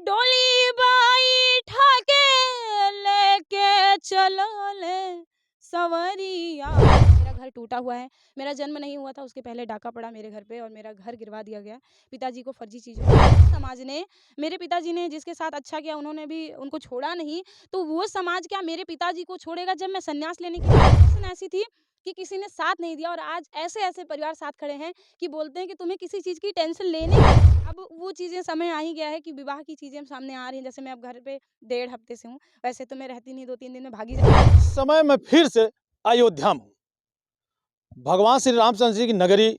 डोली बैठा के लेके चलो ले सवरिया। मेरा घर टूटा हुआ है, मेरा जन्म नहीं हुआ था उसके पहले डाका पड़ा मेरे घर पे और मेरा घर गिरवा दिया गया पिताजी को फर्जी चीज़ों में। समाज ने, मेरे पिताजी ने जिसके साथ अच्छा किया उन्होंने भी उनको छोड़ा नहीं, तो वो समाज क्या मेरे पिताजी को छोड़ेगा। जब मैं संन्यास लेने की सिचुएशन ऐसी थी कि किसी ने साथ नहीं दिया और आज ऐसे-ऐसे परिवार साथ खड़े हैं कि बोलते हैं कि तुम्हें किसी चीज़ की टेंशन लेने की। अब वो चीज़ें समय आ ही गया है कि विवाह की चीज़ें सामने आ रही हैं। जैसे मैं अब घर पे 1.5 हफ्ते से हूँ, वैसे तो मैं रहती नहीं, 2-3 दिन में भागी जाती। समय में फिर से अयोध्या में हूं। भगवान श्री रामचंद्र जी की नगरी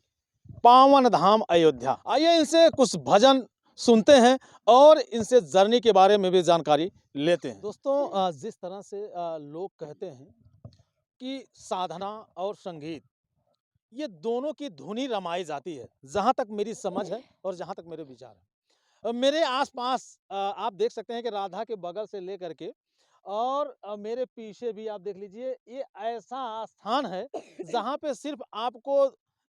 पावन धाम अयोध्या। आइए इनसे कुछ भजन सुनते हैं और इनसे जर्नी के बारे में भी जानकारी लेते हैं। दोस्तों, जिस तरह से लोग कहते हैं कि साधना और संगीत ये दोनों की धुनी रमाई जाती है, जहाँ तक मेरी समझ है और जहाँ तक मेरे विचार है। मेरे आसपास आप देख सकते हैं कि राधा के बगल से लेकर के और मेरे पीछे भी आप देख लीजिए, ये ऐसा स्थान है जहाँ पे सिर्फ आपको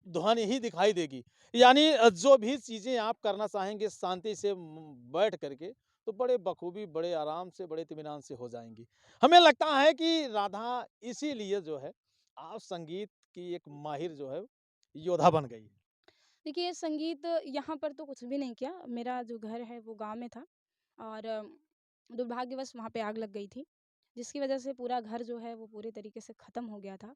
ध्वनि ही दिखाई देगी। यानी जो भी चीज़ें आप करना चाहेंगे शांति से बैठ करके तो बड़े बखूबी, बड़े आराम से, बड़े इत्मीनान से हो जाएंगी। हमें लगता है कि राधा इसीलिए जो है आप संगीत की एक माहिर जो है योद्धा बन गई। देखिए संगीत यहाँ पर तो कुछ भी नहीं किया, मेरा जो घर है वो गाँव में था और दुर्भाग्यवश वहाँ पे आग लग गई थी, जिसकी वजह से पूरा घर जो है वो पूरे तरीके से ख़त्म हो गया था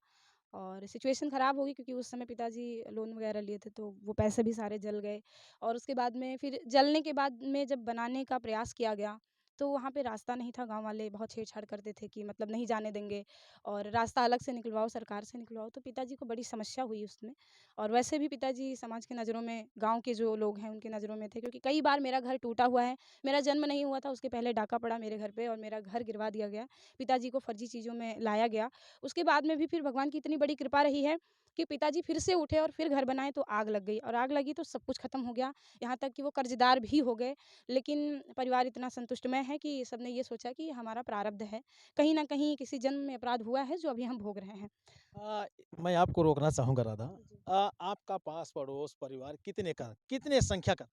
और सिचुएशन ख़राब हो गई क्योंकि उस समय पिताजी लोन वगैरह लिए थे तो वो पैसे भी सारे जल गए और उसके बाद में फिर जलने के बाद में जब बनाने का प्रयास किया गया तो वहाँ पे रास्ता नहीं था। गांव वाले बहुत छेड़छाड़ करते थे कि मतलब नहीं जाने देंगे और रास्ता अलग से निकलवाओ, सरकार से निकलवाओ, तो पिताजी को बड़ी समस्या हुई उसमें। और वैसे भी पिताजी समाज की नज़रों में, गांव के जो लोग हैं उनकी नज़रों में थे क्योंकि कई बार मेरा घर टूटा हुआ है, मेरा जन्म नहीं हुआ था उसके पहले डाका पड़ा मेरे घर पे और मेरा घर गिरवा दिया गया, पिताजी को फर्जी चीज़ों में लाया गया। उसके बाद में भी फिर भगवान की इतनी बड़ी कृपा रही है कि पिताजी फिर से उठे और फिर घर बनाए तो आग लग गई और आग लगी तो सब कुछ खत्म हो गया, यहाँ तक कि वो कर्जदार भी हो गए। लेकिन परिवार इतना संतुष्टमय है कि सबने ये सोचा कि हमारा प्रारब्ध है, कहीं ना कहीं किसी जन्म में अपराध हुआ है जो अभी हम भोग रहे हैं। आ, मैं आपको रोकना चाहूंगा राधा। आपका पास पड़ोस परिवार कितने संख्या का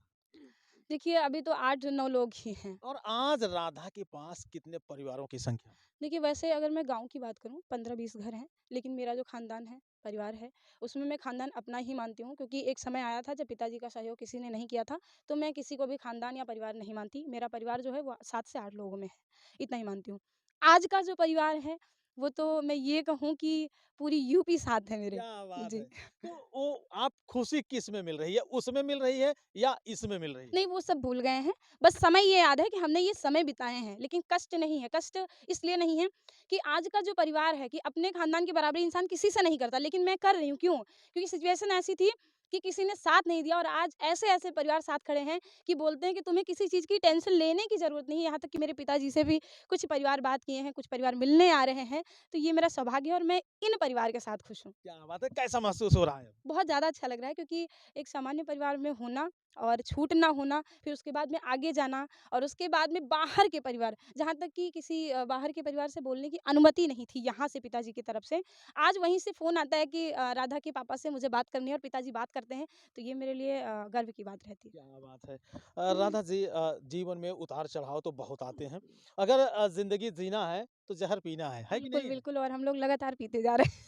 देखिए अभी तो 8-9 लोग ही हैं। और आज राधा के पास कितने परिवारों की संख्या? देखिए वैसे अगर मैं गाँव की बात करूँ 15-20 घर हैं, लेकिन मेरा जो ख़ानदान है, परिवार है, उसमें मैं ख़ानदान अपना ही मानती हूँ क्योंकि एक समय आया था जब पिताजी का सहयोग किसी ने नहीं किया था, तो मैं किसी को भी ख़ानदान या परिवार नहीं मानती। मेरा परिवार जो है वो 7 से 8 लोगों में है, इतना ही मानती हूँ। आज का जो परिवार है, वो तो मैं ये कहूँ कि पूरी यूपी साथ है मेरे। क्या बात जी। है। तो वो आप खुशी किस में मिल रही है, उसमें मिल रही है या इसमें मिल रही है? नहीं, वो सब भूल गए हैं। बस समय ये याद है कि हमने ये समय बिताए हैं, लेकिन कष्ट नहीं है। कष्ट इसलिए नहीं है कि आज का जो परिवार है कि अपने खानदान की बराबरी इंसान किसी से नहीं करता, लेकिन मैं कर रही हूँ। क्यों? क्योंकि सिचुएशन ऐसी थी कि किसी ने साथ नहीं दिया और आज ऐसे-ऐसे परिवार साथ खड़े हैं कि बोलते हैं कि तुम्हें किसी चीज़ की टेंशन लेने की ज़रूरत नहीं है। यहाँ तक कि मेरे पिताजी से भी कुछ परिवार बात किए हैं, कुछ परिवार मिलने आ रहे हैं। तो ये मेरा सौभाग्य है और मैं इन परिवार के साथ खुश हूँ। क्या बात है, कैसा महसूस हो रहा है? बहुत ज़्यादा अच्छा लग रहा है क्योंकि एक सामान्य परिवार में होना और छूट ना होना, फिर उसके बाद में आगे जाना और उसके बाद में बाहर के परिवार, जहाँ तक कि किसी बाहर के परिवार से बोलने की अनुमति नहीं थी यहाँ से पिताजी की तरफ से। आज वहीं से फ़ोन आता है कि राधा के पापा से मुझे बात करनी है और पिताजी बात करते हैं, तो ये मेरे लिए गर्व की बात रहती है। क्या बात है। राधा जी, जीवन में उतार चढ़ाव तो बहुत आते हैं। अगर जिंदगी जीना है तो जहर पीना है कि बिल्कुल, नहीं है? बिल्कुल और हम लोग लगातार पीते जा रहे हैं।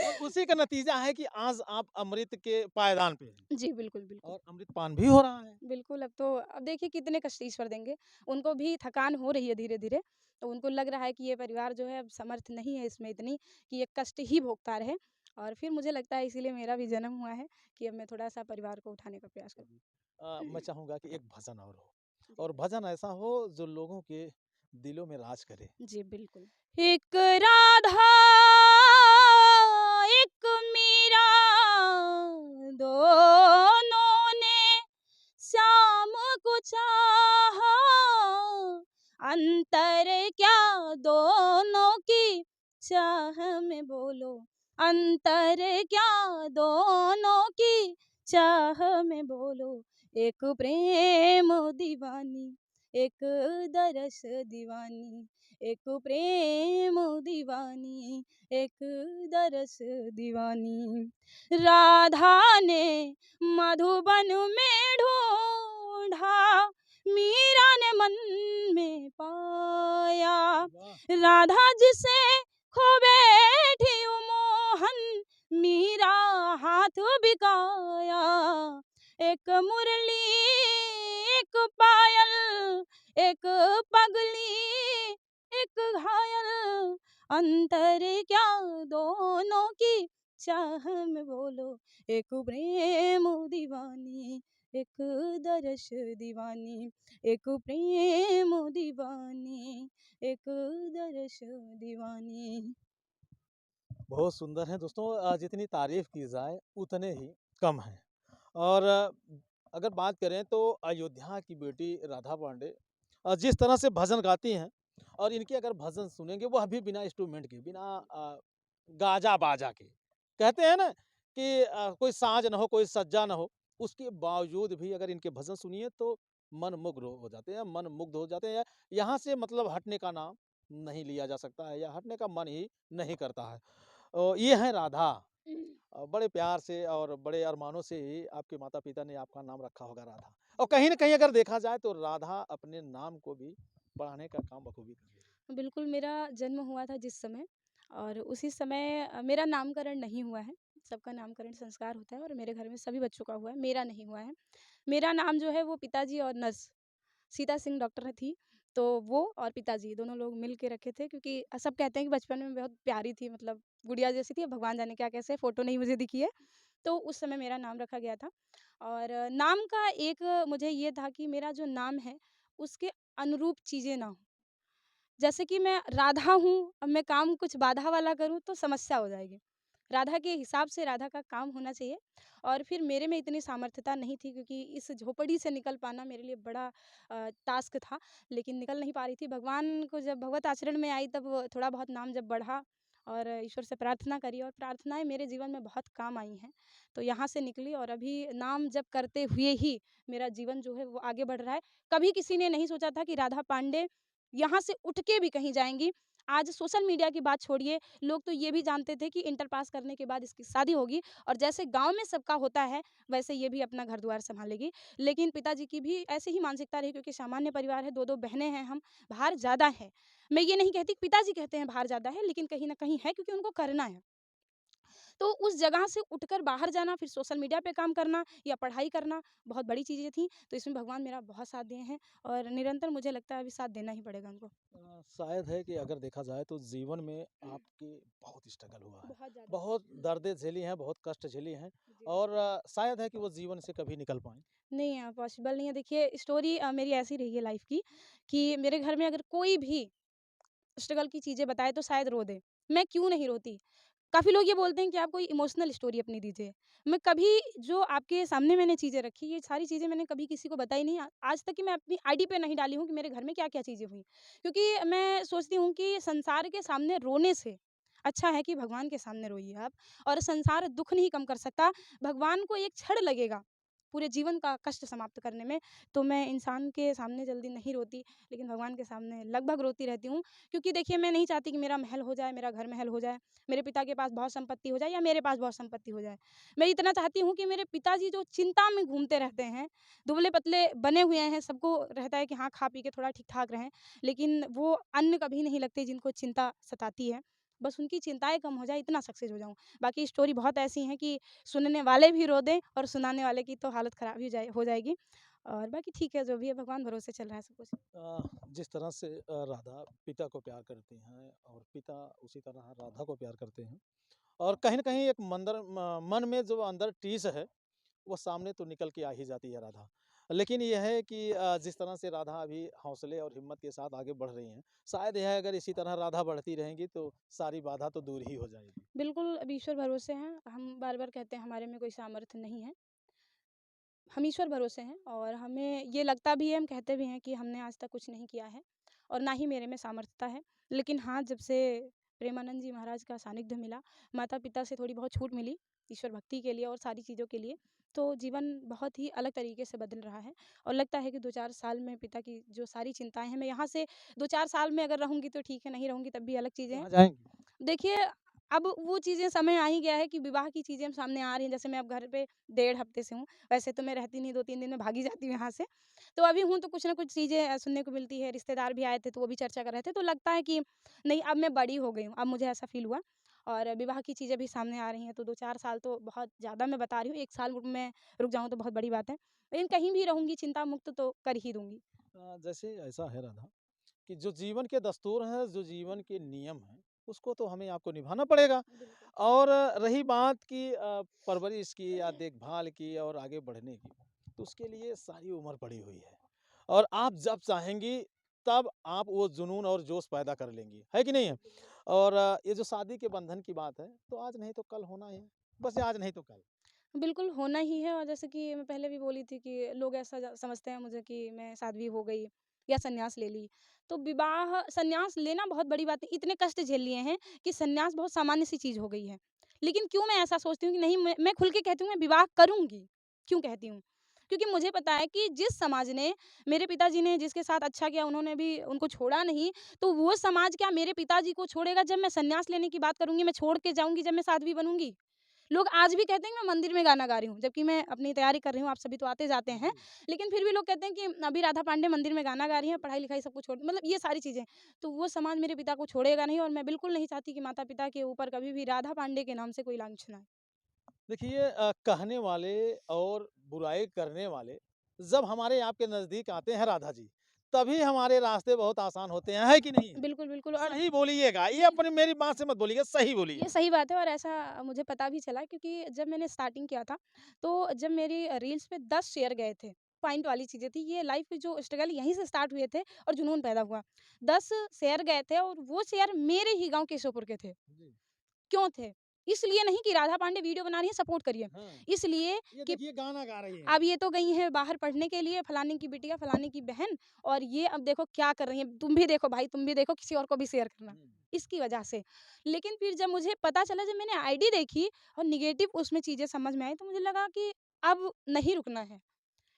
और उसी का नतीजा है कि आज आप अमृत के पायदान पे हैं जी, बिल्कुल, बिल्कुल। और अमृतपान भी हो रहा है। बिल्कुल, अब देखिए कितने कष्ट ईश्वर देंगे। उनको भी थकान हो रही है धीरे-धीरे, तो उनको लग रहा है कि ये परिवार जो है अब समर्थ नहीं है इसमें इतनी कि ये कष्ट ही भोगता रहे और फिर मुझे लगता है इसीलिए मेरा भी जन्म हुआ है कि अब मैं थोड़ा-सा परिवार को उठाने का प्रयास करूँ। मैं चाहूंगा कि एक भजन और हो जी। और भजन ऐसा हो जो लोगों के दिलों में राज करे। जी, बिल्कुल। एक राधा, एक मीरा, दोनों ने श्याम को चाहा, अंतर क्या दोनों की चाह में बोलो, अंतर क्या दोनों की चाह में बोलो, एक प्रेम दीवानी, एक दरस दीवानी, एक प्रेम दीवानी, एक दरस दीवानी। राधा ने मधुबन में ढूंढा, मीरा ने मन राधा जिसे खो बैठी ओ मोहन, मीरा हाथ बिकाया। एक मुरली एक पायल, एक पगली एक घायल, अंतर क्या दोनों की चाह में बोलो। एक प्रेम दीवानी एक दर्श दीवानी, एक प्रेम दीवानी एक दर्श दीवानी। बहुत सुंदर है दोस्तों। जितनी तारीफ की जाए उतने ही कम है। और अगर बात करें तो अयोध्या की बेटी राधा पांडे जिस तरह से भजन गाती हैं, और इनके अगर भजन सुनेंगे वो अभी बिना इंस्ट्रूमेंट के, बिना गाजा बाजा के, कहते हैं ना कि कोई साज ना हो, कोई सज्जा ना हो, उसके बावजूद भी अगर इनके भजन सुनिए तो मन मुग्ध हो जाते हैं, मन मुग्ध हो जाते हैं। यहाँ से मतलब हटने का नाम नहीं लिया जा सकता है, या हटने का मन ही नहीं करता है। ये है राधा। बड़े प्यार से और बड़े अरमानों से ही आपके माता-पिता ने आपका नाम रखा होगा राधा। और कहीं न कहीं अगर देखा जाए तो राधा अपने नाम को भी बढ़ाने का काम बखूबी कर रही है। बिल्कुल, मेरा जन्म हुआ था जिस समय, और उसी समय मेरा नामकरण नहीं हुआ है। सबका नामकरण संस्कार होता है और मेरे घर में सभी बच्चों का हुआ है, मेरा नहीं हुआ है। मेरा नाम जो है वो पिताजी और नर्स सीता सिंह डॉक्टर थी, तो वो और पिताजी दोनों लोग मिल के रखे थे, क्योंकि सब कहते हैं कि बचपन में बहुत प्यारी थी, मतलब गुड़िया जैसी थी, भगवान जाने क्या कैसे, फ़ोटो नहीं मुझे दिखी है। तो उस समय मेरा नाम रखा गया था, और नाम का एक मुझे ये था कि मेरा जो नाम है, उसके अनुरूप चीज़ें ना हों। जैसे कि मैं राधा हूँ, अब मैं काम कुछ बाधा वाला करूँ तो समस्या हो जाएगी। राधा के हिसाब से राधा का काम होना चाहिए, और फिर मेरे में इतनी सामर्थ्यता नहीं थी, क्योंकि इस झोपड़ी से निकल पाना मेरे लिए बड़ा टास्क था, लेकिन निकल नहीं पा रही थी। भगवान को जब भगवत आचरण में आई तब थोड़ा बहुत नाम जब बढ़ा, और ईश्वर से प्रार्थना करी, और प्रार्थनाएँ मेरे जीवन में बहुत काम आई हैं। तो यहाँ से निकली, और अभी नाम जप करते हुए ही मेरा जीवन जो है वो आगे बढ़ रहा है। कभी किसी ने नहीं सोचा था कि राधा पांडे यहाँ से उठ के भी कहीं जाएँगी। आज सोशल मीडिया की बात छोड़िए, लोग तो ये भी जानते थे कि इंटर पास करने के बाद इसकी शादी होगी, और जैसे गाँव में सबका होता है, वैसे ये भी अपना घर-द्वार सँभालेगी। लेकिन पिताजी की भी ऐसे ही मानसिकता रही, क्योंकि सामान्य परिवार है, 2-2 बहनें हैं हम, भार ज़्यादा है। मैं ये नहीं कहती कि पिताजी कहते हैं भार ज़्यादा है, लेकिन कहीं न कहीं है, क्योंकि उनको करना है। तो उस जगह से उठकर बाहर जाना, फिर सोशल मीडिया पे काम करना या पढ़ाई करना, बहुत बड़ी चीज़ें थी। तो इसमें भगवान मेरा बहुत साथ दिए हैं, और निरंतर मुझे लगता है अभी साथ देना ही पड़ेगा उनको। शायद है कि अगर देखा जाए तो जीवन में आपके बहुत स्ट्रगल हुआ है, बहुत ज़्यादा। बहुत दर्दें झेली हैं, बहुत कष्ट झेली हैं, जी। और शायद है कि वो जीवन से कभी निकल पाएँ। नहीं पॉसिबल नहीं है। देखिए स्टोरी मेरी ऐसी रही है लाइफ़ की, कि मेरे घर में अगर कोई भी स्ट्रगल की चीज़ें बताए तो शायद रो दे। मैं क्यों नहीं रोती? काफ़ी लोग ये बोलते हैं कि आप कोई इमोशनल स्टोरी अपनी दीजिए। मैं कभी जो आपके सामने मैंने चीज़ें रखी, ये सारी चीज़ें मैंने कभी किसी को बताई नहीं। आज तक कि मैं अपनी आईडी पे नहीं डाली हूँ कि मेरे घर में क्या-क्या चीज़ें हुई। क्योंकि मैं सोचती हूँ कि संसार के सामने रोने से अच्छा है कि भगवान के सामने रोइए आप, और संसार दुःख नहीं कम कर सकता। भगवान को एक क्षण लगेगा पूरे जीवन का कष्ट समाप्त करने में, तो मैं इंसान के सामने जल्दी नहीं रोती, लेकिन भगवान के सामने लगभग रोती रहती हूँ। क्योंकि देखिए मैं नहीं चाहती कि मेरा महल हो जाए, मेरा घर महल हो जाए, मेरे पिता के पास बहुत संपत्ति हो जाए या मेरे पास बहुत संपत्ति हो जाए। मैं इतना चाहती हूँ कि मेरे पिताजी जो चिंता में घूमते रहते हैं, दुबले-पतले बने हुए हैं, सबको रहता है कि हाँ, खा पी के थोड़ा ठीक-ठाक रहें, लेकिन वो अन्न कभी नहीं लगते जिनको चिंता सताती है। बस उनकी चिंताएँ कम हो जाए, इतना सक्सेस हो जाऊँ। बाकी स्टोरी बहुत ऐसी हैं कि सुनने वाले भी रो दें, और सुनाने वाले की तो हालत ख़राब ही हो जाएगी। और बाकी ठीक है, जो भी है भगवान भरोसे चल रहा है सब कुछ। जिस तरह से राधा पिता को प्यार करती हैं और पिता उसी तरह राधा को प्यार करते हैं, और कहीं न कहीं एक मन में जो अंदर टीस है, वो सामने तो निकल के आ ही जाती है राधा। लेकिन ये है कि जिस तरह से राधा अभी हौसले और हिम्मत के साथ आगे बढ़ रही हैं, शायद यह है अगर इसी तरह राधा बढ़ती रहेंगी तो सारी बाधा तो दूर ही हो जाएगी। बिल्कुल, अब ईश्वर भरोसे हैं। हम बार-बार कहते हैं हमारे में कोई सामर्थ्य नहीं है। हम ईश्वर भरोसे हैं, और हमें ये लगता भी है, हम कहते भी हैं कि हमने आज तक कुछ नहीं किया है, और ना ही मेरे में सामर्थ्यता है। लेकिन हाँ, जब से प्रेमानंद जी महाराज का सानिध्य मिला, माता-पिता से थोड़ी बहुत छूट मिली ईश्वर भक्ति के लिए और सारी चीज़ों के लिए, तो जीवन बहुत ही अलग तरीके से बदल रहा है, और लगता है कि 2-4 साल में पिता की जो सारी चिंताएँ हैं, मैं यहाँ से 2-4 साल में अगर रहूँगी तो ठीक है, नहीं रहूँगी तब भी अलग चीज़ें हैं। कहाँ जाएँगी? देखिए, अब वो चीज़ें समय आ ही गया है कि विवाह की चीज़ें सामने आ रही हैं। जैसे मैं अब घर पे 1.5 हफ्ते से हूँ, वैसे तो मैं रहती नहीं, 2-3 दिन में भाग ही जाती हूँ यहाँ से। तो अभी हूँ तो कुछ न कुछ चीज़ें सुनने को मिलती है, रिश्तेदार भी आए थे तो वो भी चर्चा कर रहे थे, तो लगता है कि नहीं अब मैं बड़ी हो गई हूँ, अब मुझे ऐसा फ़ील हुआ और विवाह की चीज़ें भी सामने आ रही हैं, तो 2-4 साल तो बहुत ज़्यादा मैं बता रही हूँ, 1 साल मैं रुक जाऊँ तो बहुत बड़ी बात है। लेकिन कहीं भी रहूँगी चिंता मुक्त तो कर ही दूँगी। जैसे ऐसा है राधा कि जो जीवन के दस्तूर हैं, जो जीवन के नियम हैं, उसको तो हमें आपको निभाना पड़ेगा। बिल्कुल। और रही बात की परवरिश की या देखभाल की और आगे बढ़ने की, तो उसके लिए सारी उम्र पड़ी हुई है। और आप जब चाहेंगी, तब आप वो जुनून और जोश पैदा कर लेंगी, है कि नहीं है? और ये जो शादी के बंधन की बात है, तो आज नहीं तो कल होना ही है। बस ये आज नहीं तो कल। बिल्कुल, होना ही है और जैसे कि मैं पहले भी बोली थी कि लोग ऐसा समझते हैं मुझे कि मैं साध्वी हो गई या संन्यास ले ली। तो विवाह संन्यास लेना बहुत बड़ी बात है, इतने कष्ट झेल लिए हैं कि संन्यास बहुत सामान्य सी चीज़ हो गई है। लेकिन क्यों मैं ऐसा सोचती हूँ कि नहीं मैं खुल के कहती हूँ मैं विवाह करूँगी। क्यों कहती हूँ? क्योंकि मुझे पता है कि जिस समाज ने मेरे पिताजी ने जिसके साथ अच्छा किया उन्होंने भी उनको छोड़ा नहीं, तो वो समाज क्या मेरे पिताजी को छोड़ेगा जब मैं संन्यास लेने की बात करूँगी, मैं छोड़ के जाऊँगी जब मैं साध्वी बनूँगी? लोग आज भी कहते हैं कि मैं मंदिर में गाना गा रही हूँ, जबकि मैं अपनी तैयारी कर रही हूँ, आप सभी तो आते-जाते हैं। जी। लेकिन फिर भी लोग कहते हैं कि अभी राधा पांडे मंदिर में गाना गा रही हैं, पढ़ाई-लिखाई सब कुछ छोड़ मतलब ये सारी चीज़ें। तो वो समाज मेरे पिता को छोड़ेगा नहीं और मैं बिल्कुल नहीं चाहती कि माता-पिता के ऊपर कभी भी राधा पांडे के नाम से कोई लांछन आए। देखिए कहने वाले और बुराई करने वाले जब हमारे आपके नज़दीक आते हैं राधा जी, तभी हमारे रास्ते बहुत आसान होते हैं, है कि नहीं है? बिल्कुल, बिल्कुल और सही बोलिएगा, ये ये अपनी मेरी बात से मत बोलिएगा, सही बोलिए। ये सही बात है और ऐसा मुझे पता भी चला क्योंकि जब मैंने स्टार्टिंग किया था, तो जब मेरी रील्स पे 10 शेयर गए थे, पॉइंट वाली चीज़ें थी, ये लाइफ़ के जो स्ट्रगल यहीं से स्टार्ट हुए थे और जुनून पैदा हुआ। 10 शेयर गए थे और वो शेयर मेरे ही गाँव केशवपुर के थे। जी। क्यों थे? इसलिए नहीं कि राधा पांडे वीडियो बना रही है सपोर्ट करिए। हाँ, इसलिए ये कि देखिए गाना गा रही हैं। अब ये तो गई हैं बाहर पढ़ने के लिए फलाने की बिटिया, फलाने की बहन और ये अब देखो क्या कर रही हैं। तुम भी देखो भाई, तुम भी देखो, किसी और को भी शेयर करना। हुँ। इसकी वजह से। लेकिन फिर जब मुझे पता चला जब मैंने आईडी देखी और नेगेटिव उसमें चीज़ें समझ में आई तो मुझे लगा कि अब नहीं रुकना है।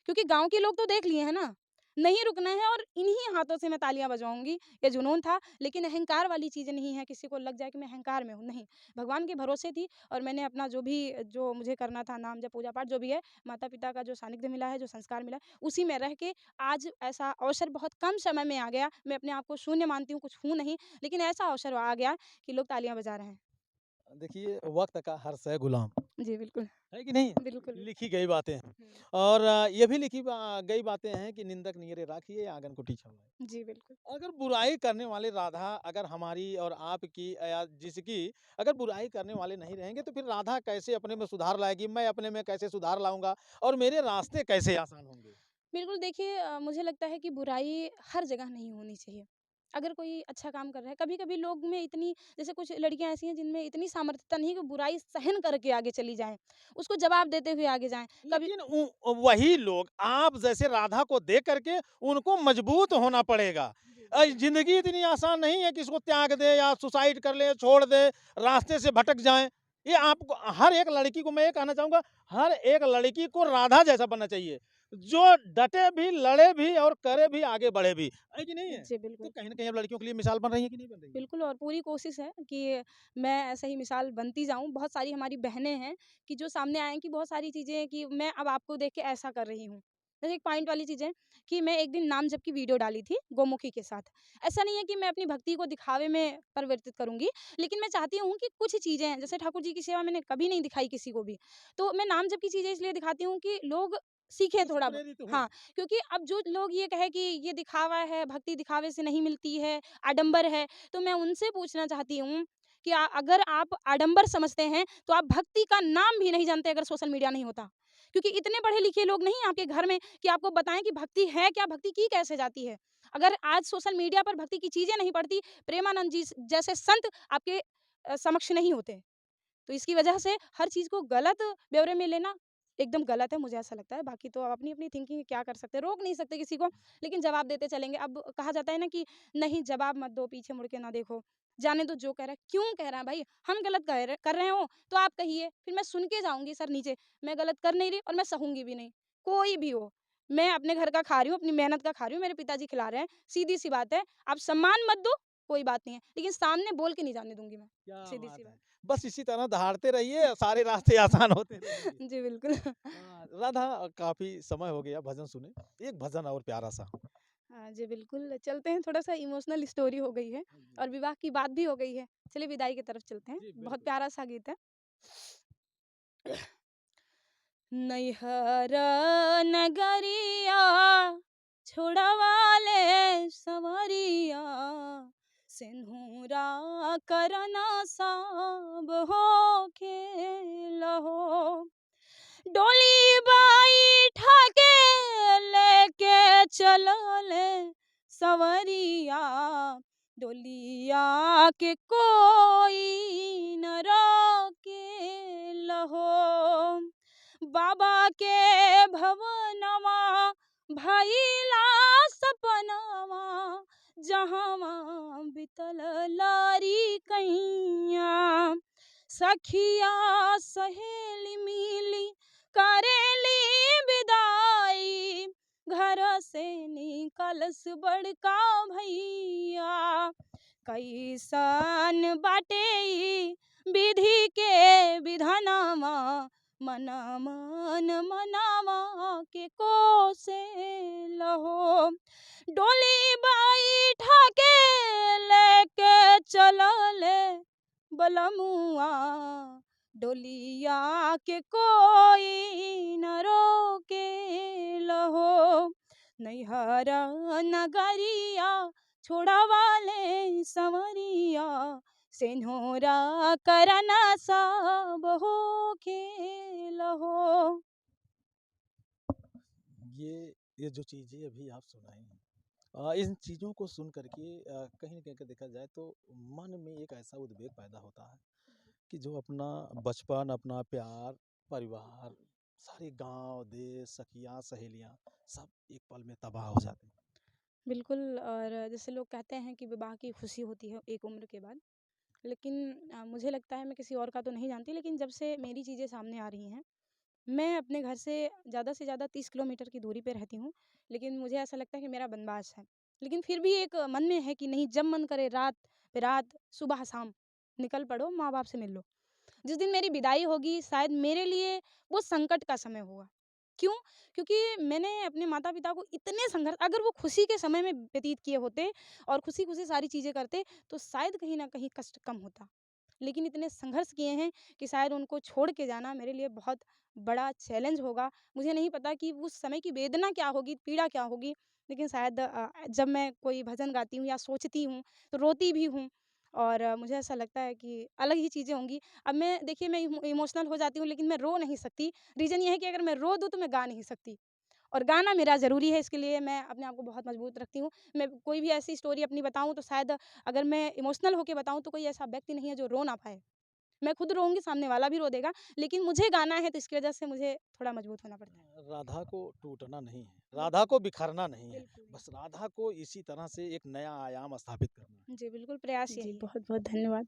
क्योंकि गाँव के लोग तो देख लिए हैं ना, नहीं रुकना है और इन्हीं हाथों से मैं तालियाँ बजवाऊँगी। ये जुनून था, लेकिन अहंकार वाली चीज़ें नहीं है, किसी को लग जाए कि मैं अहंकार में हूँ, नहीं। भगवान के भरोसे थी और मैंने अपना जो मुझे करना था नाम जप, पूजा-पाठ जो भी है, माता-पिता का जो सानिध्य मिला है, जो संस्कार मिला है, उसी में रह के आज ऐसा अवसर बहुत कम समय में आ गया। मैं अपने आप को शून्य मानती हूँ, कुछ हूँ नहीं, लेकिन ऐसा अवसर आ गया कि लोग तालियाँ बजा रहे हैं। देखिए वक़्त का हर शय गुलाम, जी, बिल्कुल। है कि नहीं? बिल्कुल, बिल्कुल। लिखी गई बातें हैं। हुँ। और ये भी लिखी गई बातें हैं कि निंदक नियरे राखिए आँगन को टीछा लाए। जी, बिल्कुल। अगर बुराई करने वाले राधा अगर हमारी और आपकी या जिसकी अगर बुराई करने वाले नहीं रहेंगे तो फिर राधा कैसे अपने में सुधार लाएगी? मैं अपने में कैसे सुधार लाऊँगा? और मेरे रास्ते कैसे आसान होंगे? बिल्कुल देखिए मुझे लगता है कि बुराई हर जगह नहीं होनी चाहिए। अगर कोई अच्छा काम कर रहा है कभी-कभी लोग में इतनी जैसे कुछ लड़कियाँ ऐसी हैं जिनमें इतनी सामर्थ्यता नहीं है कि बुराई सहन करके आगे चली जाएँ, उसको जवाब देते हुए आगे जाएँ। कभी लेकिन वही लोग आप जैसे राधा को देख करके उनको मजबूत होना पड़ेगा। जी, बिल्कुल। ज़िंदगी इतनी आसान नहीं है कि इसको त्याग दें या सुसाइड कर लें, छोड़ दें, रास्ते से भटक जाएँ। ये आपको हर एक लड़की को मैं ये कहना चाहूँगा, हर एक लड़की को राधा जैसा बनना चाहिए। जो डटे भी, लड़े भी और करे भी, आगे बढ़े भी। है कि नहीं है? जी, तो बिल्कुल। कहीं न कहीं अब लड़कियों के लिए मिसाल बन रही है कि नहीं बन रही है? बिल्कुल और पूरी कोशिश है कि मैं ऐसे ही मिसाल बनती जाऊँ। बहुत सारी हमारी बहनें हैं कि जो सामने आए हैं कि बहुत सारी चीज़ें कि मैं अब आपको देख के ऐसा कर रही हूँ। जैसे एक पॉइंट वाली चीज़ें कि मैं एक दिन नाम जप की वीडियो डाली थी गोमुखी के साथ। ऐसा नहीं है कि मैं अपनी भक्ति को दिखावे में परिवर्तित करूँगी, लेकिन मैं चाहती हूँ कि कुछ चीज़ें हैं जैसे ठाकुर जी की सेवा मैंने कभी नहीं दिखाई किसी को भी। तो मैं नाम जप की चीज़ें इसलिए दिखाती हूँ कि लोग सीखें उससे थोड़ा ब प्रेरित हों। हाँ, क्योंकि अब जो लोग ये कहे कि ये दिखावा है, भक्ति दिखावे से नहीं मिलती है, आडंबर है, तो मैं उनसे पूछना चाहती हूँ कि अगर आप आडंबर समझते हैं, तो आप भक्ति का नाम भी नहीं जानते अगर सोशल मीडिया नहीं होता। क्योंकि इतने पढ़े-लिखे लोग नहीं हैं आपके घर में कि आपको बताएँ कि भक्ति है क्या? भक्ति की कैसे जाती है? अगर आज सोशल मीडिया पर भक्ति की चीज़ें नहीं पड़ती, प्रेमानंद जी जैसे संत आपके समक्ष नहीं होते। तो इसकी वजह से हर चीज़ को गलत ब्यौरे में लेना एकदम गलत है, मुझे ऐसा लगता है। बाकी तो आप अपनी-अपनी थिंकिंग है, क्या कर सकते हैं, रोक नहीं सकते किसी को, लेकिन जवाब देते चलेंगे। अब कहा जाता है ना कि नहीं जवाब मत दो, पीछे मुड़ के ना देखो, जाने दो जो कह रहा है। क्यों कह रहा है भाई? हम गलत कर रहे हो, तो आप कहिए, फिर मैं सुन के जाऊँगी सर नीचे। मैं गलत कर नहीं रही और मैं सहूँगी भी नहीं, कोई भी हो। मैं अपने घर का खा रही हूँ, अपनी मेहनत का खा रही हूँ, मेरे पिताजी खिला रहे हैं, सीधी-सी बात है। आप सम्मान मत दो कोई बात नहीं है, लेकिन सामने बोल के नहीं जाने दूँगी मैं, क्या बात सीधी-सी है! बात। बस इसी तरह दहाड़ते रहिए, सारे रास्ते आसान होते रहेंगे। जी, बिल्कुल। राधा काफ़ी समय हो गया भजन सुने, एक भजन और प्यारा-सा। हाँ जी, बिल्कुल, चलते हैं, थोड़ा-सा इमोशनल स्टोरी हो गई है जी, और विवाह की बात भी हो गई है। चलिए विदाई की तरफ चलते हैं, जी बहुत बिल्कुल। प्यारा-सा गीत है। नैहर नगरिया छोड़वाले सवरिया सिंदूरा करना सब हो लहो डोली बाई ठाके लेके चलले सवरिया डोलिया के कोई न रोके लहो बाबा के भवनवा भइला सपनवा जहवा बितल लारी कैया सखिया सहेली मिली करेली विदाई घर से निकलस बड़का भैया कैसन बाटे ई विधि के विधानमा मनावा के कोसे लहो डोली बाई ठाके लेके चलले बलमुआ डोलिया के कोई न रोके लहो नैहर नगरिया छोड़वाले संवरिया सिंदूरा करना सब हो लहो। ये जो चीज़ें अभी आप सुनाई हैं, इन चीज़ों को सुन कर के कहीं न कहीं देखा जाए तो मन में एक ऐसा उद्वेग पैदा होता है कि जो अपना बचपन, अपना प्यार, परिवार, सारे गाँव, देश, सखियाँ, सहेलियाँ सब एक पल में तबाह हो जाते हैं। बिल्कुल और जैसे लोग कहते हैं कि विवाह की खुशी होती है एक उम्र के बाद, लेकिन मुझे लगता है मैं किसी और का तो नहीं जानती लेकिन जब से मेरी चीज़ें सामने आ रही हैं, मैं अपने घर से ज़्यादा 30 किलोमीटर की दूरी पे रहती हूँ, लेकिन मुझे ऐसा लगता है कि मेरा बनवास है। लेकिन फिर भी एक मन में है कि नहीं जब मन करे रात पे रात, सुबह-शाम निकल पड़ो, माँ-बाप से मिल लो। जिस दिन मेरी विदाई होगी शायद मेरे लिए वो संकट का समय होगा। क्यों? क्योंकि मैंने अपने माता-पिता को इतने संघर्ष अगर वो खुशी के समय में व्यतीत किए होते और खुशी-खुशी सारी चीज़ें करते, तो शायद कहीं न कहीं कष्ट कम होता। लेकिन इतने संघर्ष किए हैं कि शायद उनको छोड़ के जाना मेरे लिए बहुत बड़ा चैलेंज होगा। मुझे नहीं पता कि उस समय की वेदना क्या होगी, पीड़ा क्या होगी, लेकिन शायद जब मैं कोई भजन गाती हूँ या सोचती हूँ, तो रोती भी हूँ और मुझे ऐसा लगता है कि अलग ही चीज़ें होंगी। अब मैं देखिए मैं इमोशनल हो जाती हूँ लेकिन मैं रो नहीं सकती। रीज़न ये है कि अगर मैं रो दूँ तो मैं गा नहीं सकती और गाना मेरा ज़रूरी है इसके लिए मैं अपने आप को बहुत मजबूत रखती हूँ। मैं कोई भी ऐसी स्टोरी अपनी बताऊँ तो शायद अगर मैं इमोशनल होके बताऊँ तो कोई ऐसा व्यक्ति नहीं है जो रो ना पाए। मैं खुद रोऊँगी, सामने वाला भी रो देगा, लेकिन मुझे गाना है तो इसकी वज़ह से मुझे थोड़ा मजबूत होना पड़ता है। राधा को टूटना नहीं है, राधा बिल्कुल, को बिखरना नहीं है, बिल्कुल। बस राधा को इसी तरह से एक नया आयाम स्थापित करना है। जी, बिल्कुल प्रयास जी, यही है। बहुत-बहुत धन्यवाद।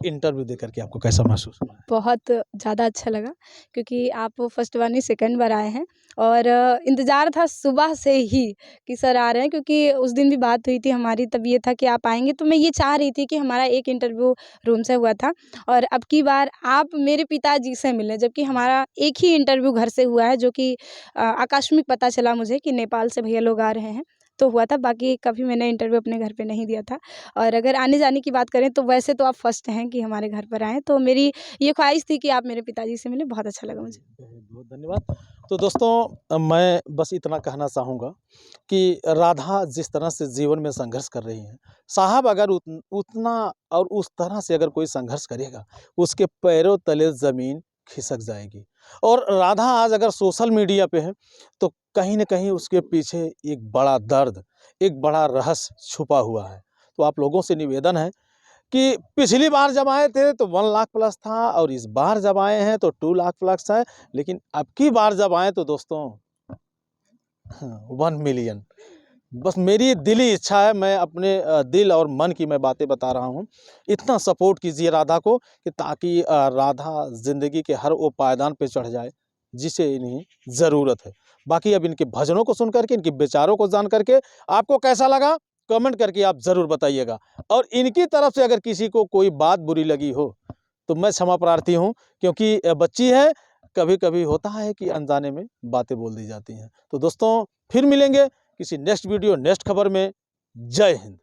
इंटरव्यू देकर के आपको कैसा महसूस हुआ है? बहुत ज़्यादा अच्छा लगा क्योंकि आप फर्स्ट बार नहीं सेकंड बार आए हैं और इंतज़ार था सुबह से ही कि सर आ रहे हैं क्योंकि उस दिन भी बात हुई थी हमारी तब ये था कि आप आएँगे तो मैं ये चाह रही थी कि हमारा एक इंटरव्यू रूम से हुआ था और अब की बार आप मेरे पिताजी से मिले जबकि हमारा एक ही इंटरव्यू घर से हुआ है जो कि आकस्मिक पता चला मुझे कि नेपाल से भैया लोग आ रहे हैं, तो हुआ था बाकी कभी मैंने इंटरव्यू अपने घर पे नहीं दिया था और अगर आने-जाने की बात करें तो वैसे तो आप फर्स्ट हैं कि हमारे घर पर आएँ, तो मेरी ये ख्वाहिश थी कि आप मेरे पिताजी से मिलें, बहुत अच्छा लगा जी, मुझे। बहुत-बहुत धन्यवाद। तो दोस्तों मैं बस इतना कहना चाहूँगा कि राधा जिस तरह से जीवन में संघर्ष कर रही हैं, साहब अगर उतना और उस तरह से अगर कोई संघर्ष करेगा, उसके पैरों तले ज़मीन खिसक जाएगी। और राधा आज अगर सोशल मीडिया पे है, तो कहीं न कहीं उसके पीछे एक बड़ा दर्द, एक बड़ा रहस्य छुपा हुआ है। तो आप लोगों से निवेदन है कि पिछली बार जब आए थे तो 1 लाख प्लस था और इस बार जब आए हैं तो 2 लाख प्लस है, लेकिन अब की बार जब आए तो दोस्तों 1 मिलियन बस मेरी दिली इच्छा है, मैं अपने दिल और मन की मैं बातें बता रहा हूँ। इतना सपोर्ट कीजिए राधा को कि ताकि राधा ज़िंदगी के हर वो पायदान पे चढ़ जाए, जिसे इन्हें ज़रूरत है। बाकी अब इनके भजनों को सुन कर के, इनके विचारों को जान कर के आपको कैसा लगा? कमेंट करके आप ज़रूर बताइएगा। और इनकी तरफ से अगर किसी को कोई बात बुरी लगी हो तो मैं क्षमा प्रार्थी हूँ, क्योंकि बच्ची है, कभी कभी होता है कि अनजाने में बातें बोल दी जाती हैं। तो दोस्तों फिर मिलेंगे किसी नेक्स्ट वीडियो नेक्स्ट खबर में। जय हिंद।